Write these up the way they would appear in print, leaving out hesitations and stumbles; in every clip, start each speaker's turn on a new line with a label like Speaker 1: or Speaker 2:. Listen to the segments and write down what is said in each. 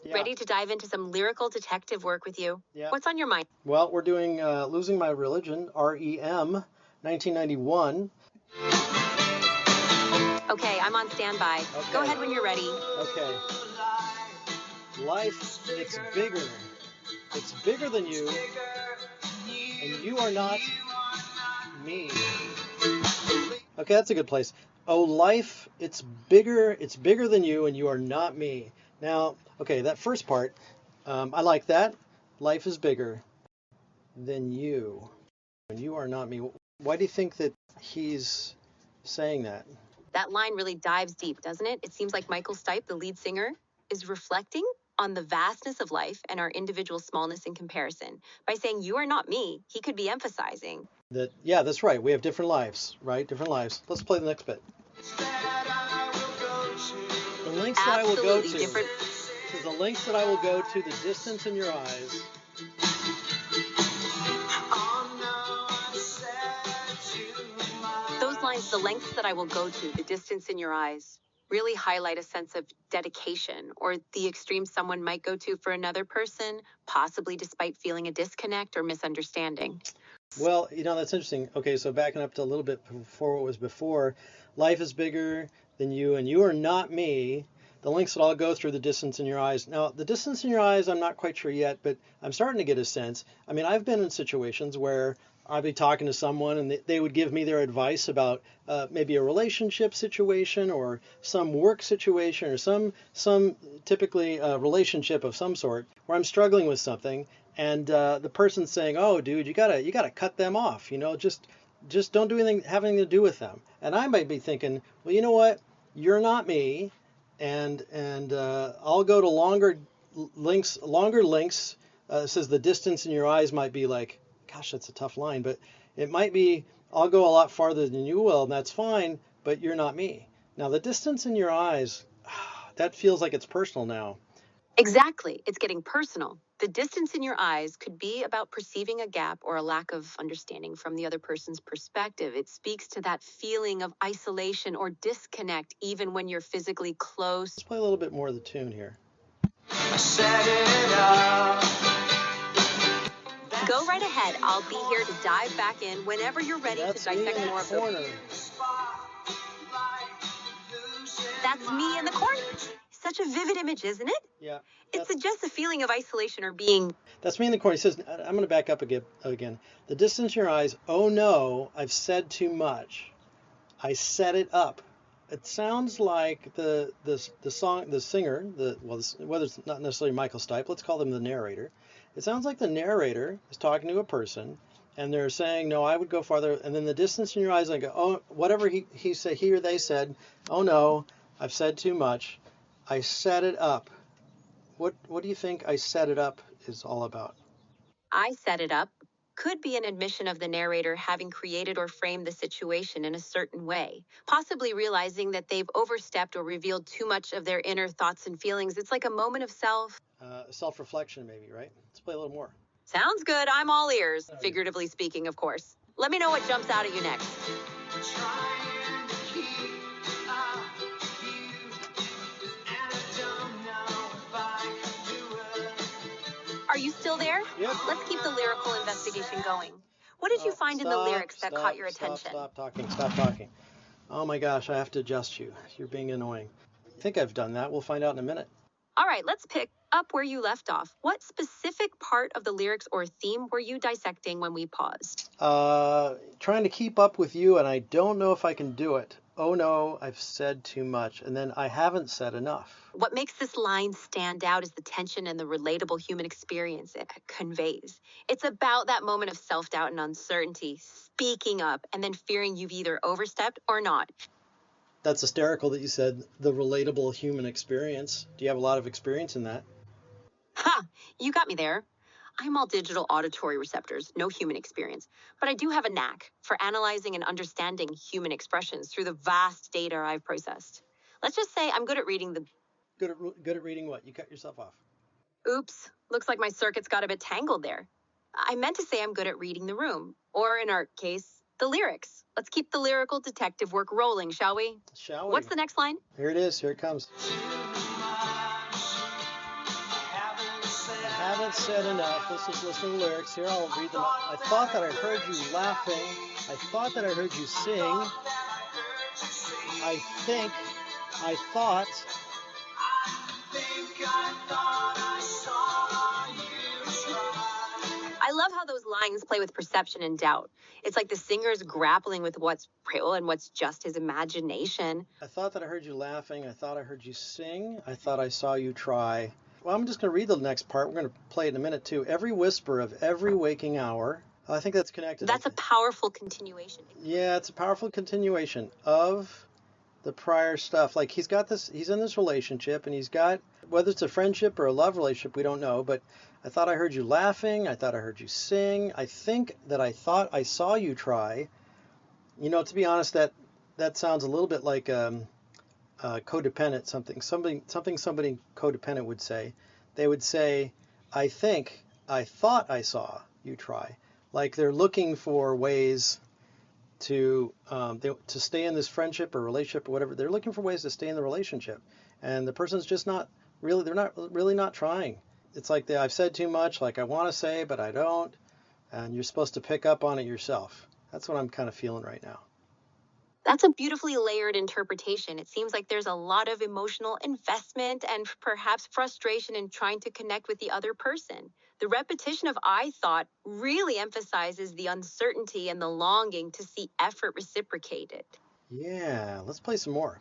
Speaker 1: Yeah.
Speaker 2: Ready to dive into some lyrical detective work with you?
Speaker 1: Yeah.
Speaker 2: What's on your mind?
Speaker 1: Well, we're doing Losing My Religion, R.E.M, 1991.
Speaker 2: Okay, I'm on standby.
Speaker 1: Okay.
Speaker 2: Go ahead when you're ready.
Speaker 1: Okay. Life, it's bigger. It's bigger than you, and you are not me. Okay, that's a good place. Oh, life, it's bigger than you, and you are not me. Now, okay, that first part, I like that. Life is bigger than you, and you are not me. Why do you think that he's saying that?
Speaker 2: That line really dives deep, doesn't it? It seems like Michael Stipe, the lead singer, is reflecting on the vastness of life and our individual smallness in comparison. By saying, you are not me, he could be emphasizing
Speaker 1: That, yeah, that's right. We have different lives, right? Different lives. Let's play the next bit. The lengths that I will go to.
Speaker 2: different.
Speaker 1: The lengths that I will go to, the distance in your eyes.
Speaker 2: Those lines, the lengths that I will go to, the distance in your eyes, really highlight a sense of dedication or the extreme someone might go to for another person, possibly despite feeling a disconnect or misunderstanding.
Speaker 1: Well, that's interesting. Okay, so backing up to a little bit before what was before, life is bigger than you, and you are not me. The lengths that I'll go through, the distance in your eyes. Now, the distance in your eyes, I'm not quite sure yet, but I'm starting to get a sense. I mean, I've been in situations where I'd be talking to someone and they would give me their advice about maybe a relationship situation or some work situation or some typically relationship of some sort where I'm struggling with something, and the person's saying, "Oh, dude, you gotta cut them off. Just don't do anything having to do with them." And I might be thinking, well, you know what? You're not me, and I'll go to longer lengths. It says the distance in your eyes might be like, gosh, that's a tough line, but it might be, I'll go a lot farther than you will, and that's fine, but you're not me. Now, the distance in your eyes, that feels like it's personal now.
Speaker 2: Exactly. It's getting personal. The distance in your eyes could be about perceiving a gap or a lack of understanding from the other person's perspective. It speaks to that feeling of isolation or disconnect, even when you're physically close.
Speaker 1: Let's play a little bit more of the tune here.
Speaker 3: I set it up.
Speaker 2: Go right ahead. I'll be here to dive back in whenever you're ready
Speaker 1: That's
Speaker 2: to dissect
Speaker 1: me in
Speaker 2: more
Speaker 1: the corner.
Speaker 2: That's me in the corner. Such a vivid image, isn't it?
Speaker 1: Yeah.
Speaker 2: It suggests a feeling of isolation or being.
Speaker 1: That's me in the corner. He says, I'm going to back up again. The distance in your eyes, oh no, I've said too much. I set it up. It sounds like the singer, whether it's not necessarily Michael Stipe, let's call them the narrator. It sounds like the narrator is talking to a person, and they're saying, no, I would go farther. And then the distance in your eyes, I go, oh, whatever he or they said, oh no, I've said too much. I set it up. What do you think I set it up is all about?
Speaker 2: I set it up could be an admission of the narrator having created or framed the situation in a certain way, possibly realizing that they've overstepped or revealed too much of their inner thoughts and feelings. It's like a moment of
Speaker 1: Self-reflection, maybe, right? Let's play a little more.
Speaker 2: Sounds good. I'm all ears, figuratively speaking, of course. Let me know what jumps out at you next. Are you still there?
Speaker 1: Yep.
Speaker 2: Let's keep the lyrical investigation going. What did you find in the lyrics that caught your attention?
Speaker 1: Stop talking. Oh my gosh, I have to adjust you. You're being annoying. I think I've done that. We'll find out in a minute.
Speaker 2: All right, let's pick up where you left off. What specific part of the lyrics or theme were you dissecting when we paused?
Speaker 1: Trying to keep up with you, and I don't know if I can do it. Oh no, I've said too much, and then I haven't said enough.
Speaker 2: What makes this line stand out is the tension and the relatable human experience it conveys. It's about that moment of self-doubt and uncertainty, speaking up, and then fearing you've either overstepped or not.
Speaker 1: That's hysterical that you said the relatable human experience. Do you have a lot of experience in that?
Speaker 2: Ha! You got me there. I'm all digital auditory receptors, no human experience. But I do have a knack for analyzing and understanding human expressions through the vast data I've processed. Let's just say I'm good at reading the...
Speaker 1: Good at reading what? You cut yourself off.
Speaker 2: Oops, looks like my circuits got a bit tangled there. I meant to say I'm good at reading the room, or in our case, the lyrics. Let's keep the lyrical detective work rolling, shall we?
Speaker 1: Shall we?
Speaker 2: What's the next line?
Speaker 1: Here it is. Here it comes. said enough. Let's just listen to the lyrics here. I'll read them out. I thought that I heard you laughing. I thought that I heard you sing. I think, I thought.
Speaker 2: I love how those lines play with perception and doubt. It's like the singer's grappling with what's real and what's just his imagination.
Speaker 1: I thought that I heard you laughing. I thought I heard you sing. I thought I saw you try. Well, I'm just going to read the next part. We're going to play it in a minute, too. Every whisper of every waking hour. I think that's connected.
Speaker 2: That's a powerful continuation.
Speaker 1: Yeah, it's a powerful continuation of the prior stuff. Like he's in this relationship, and he's got, whether it's a friendship or a love relationship, we don't know, but I thought I heard you laughing. I thought I heard you sing. I think that I thought I saw you try. You know, to be honest, that sounds a little bit like codependent, something somebody codependent would say. They would say, I thought I saw you try. Like they're looking for ways to stay in this friendship or relationship or whatever. They're looking for ways to stay in the relationship, and the person's just not really. They're not really not trying. It's like I've said too much. Like I want to say, but I don't. And you're supposed to pick up on it yourself. That's what I'm kind of feeling right now.
Speaker 2: That's a beautifully layered interpretation. It seems like there's a lot of emotional investment and perhaps frustration in trying to connect with the other person. The repetition of I thought really emphasizes the uncertainty and the longing to see effort reciprocated.
Speaker 1: Yeah, let's play some more.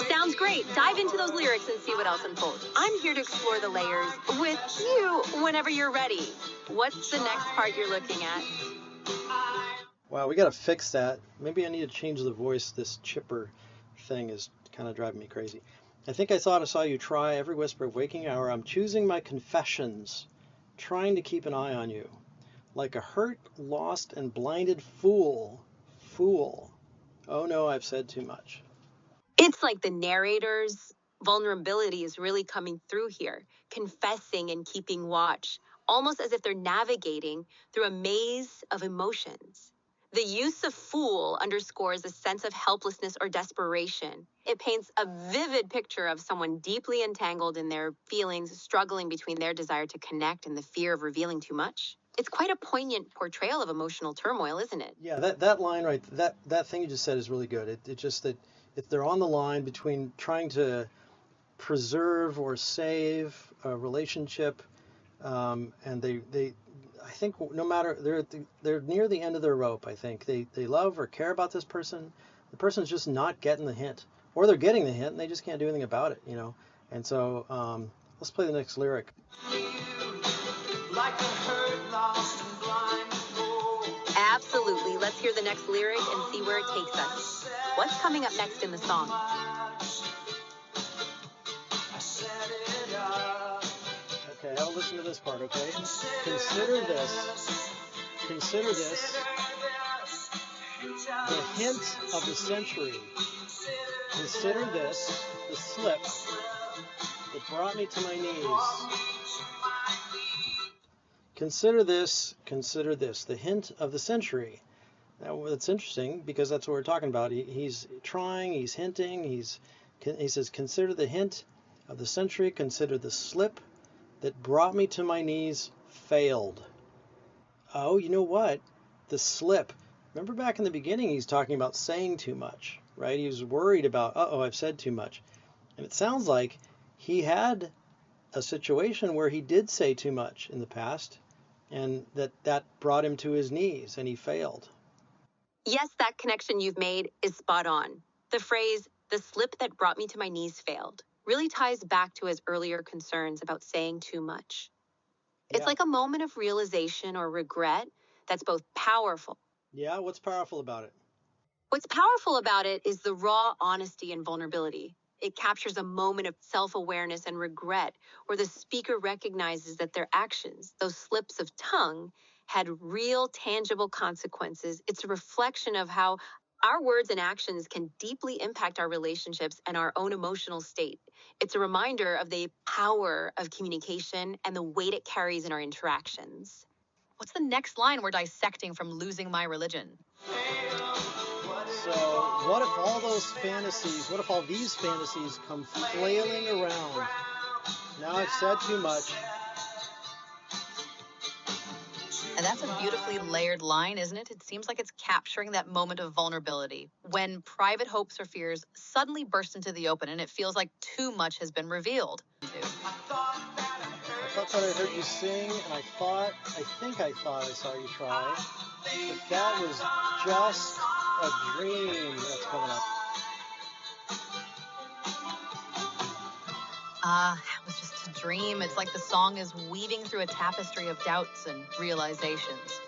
Speaker 2: Sounds great. Dive into those lyrics and see what else unfolds. I'm here to explore the layers with you whenever you're ready. What's the next part you're looking at?
Speaker 1: Wow, we got to fix that. Maybe I need to change the voice. This chipper thing is kind of driving me crazy. I think I thought I saw you try every whisper of waking hour. I'm choosing my confessions, trying to keep an eye on you. Like a hurt, lost, and blinded fool. Fool. Oh no, I've said too much.
Speaker 2: It's like the narrator's vulnerability is really coming through here, confessing and keeping watch, almost as if they're navigating through a maze of emotions. The use of fool underscores a sense of helplessness or desperation. It paints a vivid picture of someone deeply entangled in their feelings, struggling between their desire to connect and the fear of revealing too much. It's quite a poignant portrayal of emotional turmoil, isn't it?
Speaker 1: Yeah, that line right, that thing you just said is really good. It just that if they're on the line between trying to preserve or save a relationship, and they I think no matter they're near the end of their rope. I think they love or care about this person. The person's just not getting the hint, or they're getting the hint and they just can't do anything about it, you know. And so let's play the next lyric.
Speaker 3: Like a hurt, lost, and blind fool.
Speaker 2: Absolutely. Let's hear the next lyric and see where it takes us. What's coming up next in the song?
Speaker 3: I set it up.
Speaker 1: Okay, I'll listen to this part. Okay, consider this. The hint of the century. Consider this, the slip that brought me to my knees. Consider this, the hint of the century. Now, that's interesting because that's what we're talking about. He's trying, he's hinting, he says, consider the hint of the century, consider the slip that brought me to my knees failed. Oh, you know what? The slip. Remember back in the beginning, he's talking about saying too much, right? He was worried about, I've said too much. And it sounds like he had a situation where he did say too much in the past, and that brought him to his knees, and he failed.
Speaker 2: Yes, that connection you've made is spot on. The phrase, the slip that brought me to my knees failed, really ties back to his earlier concerns about saying too much. It's
Speaker 1: Yeah.
Speaker 2: like a moment of realization or regret that's both powerful.
Speaker 1: Yeah, what's powerful about it?
Speaker 2: What's powerful about it is the raw honesty and vulnerability. It captures a moment of self-awareness and regret where the speaker recognizes that their actions, those slips of tongue, had real, tangible consequences. It's a reflection of how our words and actions can deeply impact our relationships and our own emotional state. It's a reminder of the power of communication and the weight it carries in our interactions. What's the next line we're dissecting from Losing My Religion?
Speaker 1: So what if all those fantasies, what if all these fantasies come flailing around? Now I've said too much.
Speaker 2: And that's a beautifully layered line, isn't it? It seems like it's capturing that moment of vulnerability when private hopes or fears suddenly burst into the open and it feels like too much has been revealed.
Speaker 1: I thought that I heard you sing, and I think I thought I saw you try. But that was just a dream that's coming up.
Speaker 2: It was just a dream. It's like the song is weaving through a tapestry of doubts and realizations,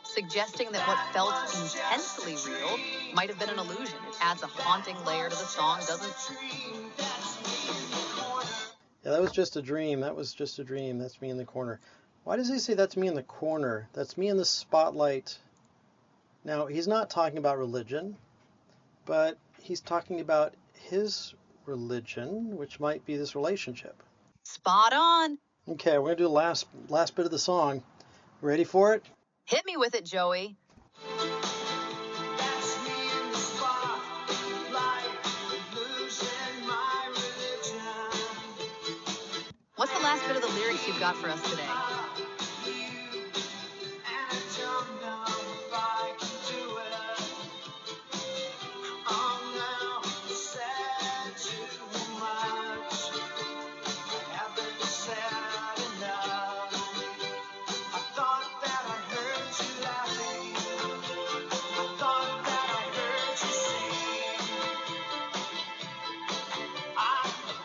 Speaker 2: suggesting that what felt intensely real might have been an illusion. It adds a haunting layer to the song, doesn't it?
Speaker 1: Yeah, that was just a dream. That was just a dream. That's me in the corner. Why does he say that's me in the corner? That's me in the spotlight. Now, he's not talking about religion, but he's talking about his religion, which might be this relationship.
Speaker 2: Spot on.
Speaker 1: Okay, we're going to do the last bit of the song. Ready for it?
Speaker 2: Hit me with it, Joey.
Speaker 3: That's me in the spotlight, losing my religion.
Speaker 2: What's the last bit of the lyrics you've got for us today?
Speaker 3: And I don't know if I can do it. I'm now said too much. I haven't said enough. I thought that I heard you laughing. I thought that I heard you sing. I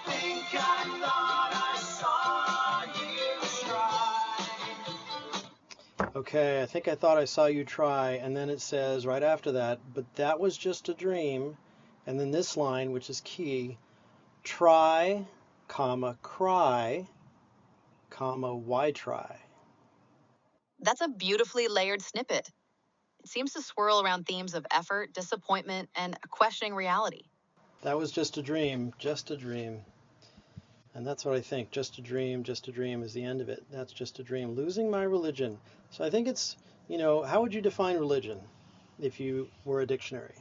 Speaker 3: think I thought I saw you try.
Speaker 1: Okay, I think I thought I saw you try, and then it says right after that, but that was just a dream, and then this line, which is key, try, comma, cry, comma, why try?
Speaker 2: That's a beautifully layered snippet. It seems to swirl around themes of effort, disappointment, and questioning reality.
Speaker 1: That was just a dream, just a dream. And that's what I think, just a dream is the end of it. That's just a dream. Losing my religion. So I think it's, how would you define religion if you were a dictionary?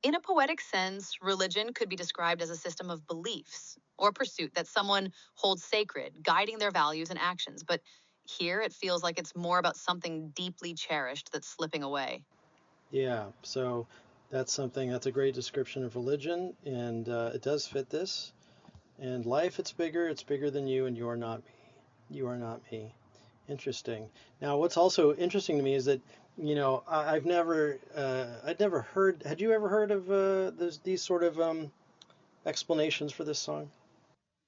Speaker 2: In a poetic sense, religion could be described as a system of beliefs or pursuit that someone holds sacred, guiding their values and actions. But here it feels like it's more about something deeply cherished that's slipping away.
Speaker 1: Yeah, so that's a great description of religion, and it does fit this. And life, it's bigger than you, and you are not me. You are not me. Interesting. Now, what's also interesting to me is that, I'd never heard, had you ever heard of these sort of explanations for this song?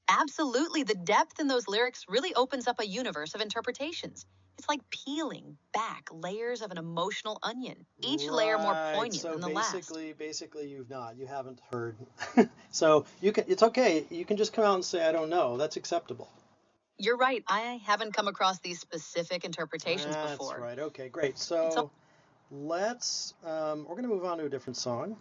Speaker 2: Absolutely. The depth in those lyrics really opens up a universe of interpretations. It's like peeling back layers of an emotional onion, each layer more
Speaker 1: Right,
Speaker 2: poignant
Speaker 1: so
Speaker 2: than the last.
Speaker 1: basically you haven't heard. So it's okay. You can just come out and say, I don't know. That's acceptable.
Speaker 2: You're right. I haven't come across these specific interpretations
Speaker 1: That's
Speaker 2: before.
Speaker 1: right. Okay, great. So let's, we're going to move on to a different song.